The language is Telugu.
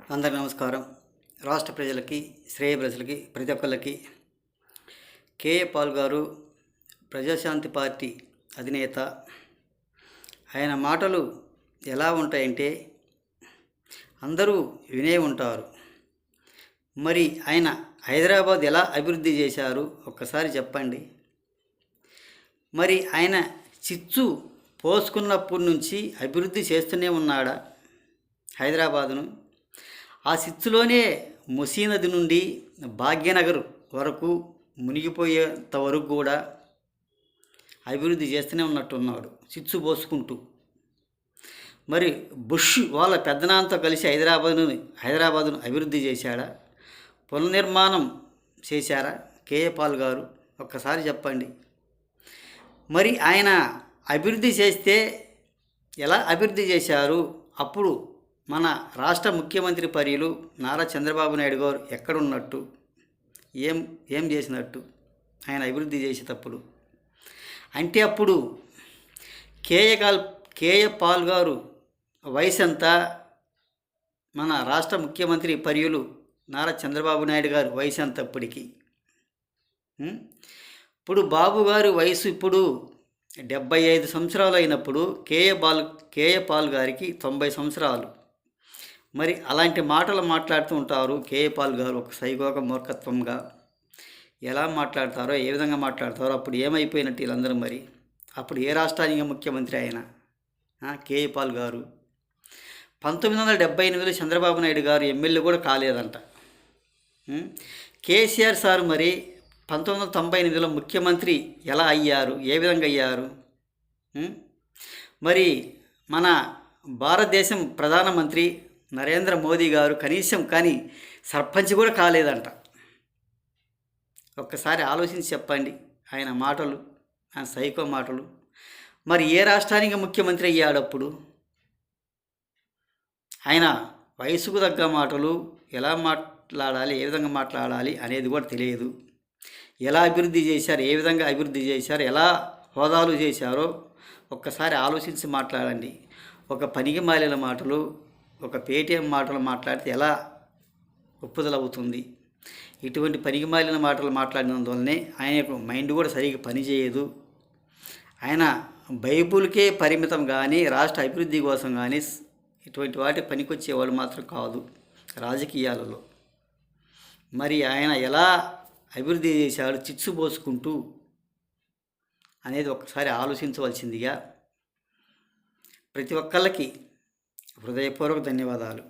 అందరికీ నమస్కారం. రాష్ట్ర ప్రజలకి, శ్రేయ ప్రజలకి, ప్రతి ఒక్కళ్ళకి కేఏ పాల్ గారు ప్రజాశాంతి పార్టీ అధినేత. ఆయన మాటలు ఎలా ఉంటాయంటే అందరూ వినే ఉంటారు. మరి ఆయన హైదరాబాద్ ఎలా అభివృద్ధి చేశారు ఒక్కసారి చెప్పండి. మరి ఆయన చిచ్చు పోసుకున్నప్పటి నుంచి అభివృద్ధి చేస్తూనే ఉన్నాడా హైదరాబాదును? ఆ చిచ్చులోనే మూసీ నది నుండి భాగ్యనగర్ వరకు మునిగిపోయేంత వరకు కూడా అభివృద్ధి చేస్తూనే ఉన్నట్టున్నాడు చిచ్చు పోసుకుంటూ. మరి బుష్ వాళ్ళ పెద్దనాన్నతో కలిసి హైదరాబాదును అభివృద్ధి చేశాడా? పునర్నిర్మాణం చేశారా కేఏ పాల్ గారు? ఒక్కసారి చెప్పండి. మరి ఆయన అభివృద్ధి చేస్తే ఎలా అభివృద్ధి చేశారు? అప్పుడు మన రాష్ట్ర ముఖ్యమంత్రి పర్యులు నారా చంద్రబాబు నాయుడు గారు ఎక్కడున్నట్టు, ఏం చేసినట్టు ఆయన అభివృద్ధి చేసేటప్పుడు? అంటే అప్పుడు కేఏ పాల్ గారు వయసు ఎంత? మన రాష్ట్ర ముఖ్యమంత్రి పర్యులు నారా చంద్రబాబు నాయుడు గారు వయసు ఎంత అప్పటికి? ఇప్పుడు బాబు గారి వయసు ఇప్పుడు 75 సంవత్సరాలు అయినప్పుడు కేఏ పాల్ గారికి 90 సంవత్సరాలు. మరి అలాంటి మాటలు మాట్లాడుతూ ఉంటారు కేఏ పాల్ గారు. ఒక సైకోక మూర్ఖత్వంగా ఎలా మాట్లాడతారో, ఏ విధంగా మాట్లాడతారో. అప్పుడు ఏమైపోయినట్టు వీళ్ళందరూ? మరి అప్పుడు ఏ రాష్ట్రానికి ముఖ్యమంత్రి ఆయన కేఏ పాల్ గారు? 1978లో చంద్రబాబు నాయుడు గారు ఎమ్మెల్యే కూడా కాలేదంట. కేసీఆర్ సార్ మరి 1998లో ముఖ్యమంత్రి ఎలా అయ్యారు? ఏ విధంగా అయ్యారు? మరి మన భారతదేశం ప్రధానమంత్రి నరేంద్ర మోదీ గారు కనీసం కానీ సర్పంచ్ కూడా కాలేదంట. ఒక్కసారి ఆలోచించి చెప్పండి ఆయన మాటలు, ఆయన సైకో మాటలు. మరి ఏ రాష్ట్రానికి ముఖ్యమంత్రి అయ్యాడప్పుడు? ఆయన వయసుకు తగ్గ మాటలు, ఎలా మాట్లాడాలి, ఏ విధంగా మాట్లాడాలి అనేది కూడా తెలియదు. ఎలా అభివృద్ధి చేశారు, ఏ విధంగా అభివృద్ధి చేశారు, ఎలా హోదాలు చేశారో ఒక్కసారి ఆలోచించి మాట్లాడండి. ఒక పనికి మాలిన మాటలు, ఒక పేటీఎం మాటలు మాట్లాడితే ఎలా ఒప్పుదల అవుతుంది? ఇటువంటి పనికి మాలిన మాటలు మాట్లాడినందువల్లనే ఆయనకు మైండ్ కూడా సరిగ్గా పనిచేయదు. ఆయన బైబుల్కే పరిమితం కానీ రాష్ట్ర అభివృద్ధి కోసం కానీ ఇటువంటి వాటి పనికొచ్చేవాళ్ళు మాత్రం కాదు రాజకీయాలలో. మరి ఆయన ఎలా అభివృద్ధి చేశాడు చిచ్చు పోసుకుంటూ అనేది ఒక్కసారి ఆలోచించవలసిందిగా ప్రతి ఒక్కళ్ళకి హృదయపూర్వక ధన్యవాదాలు.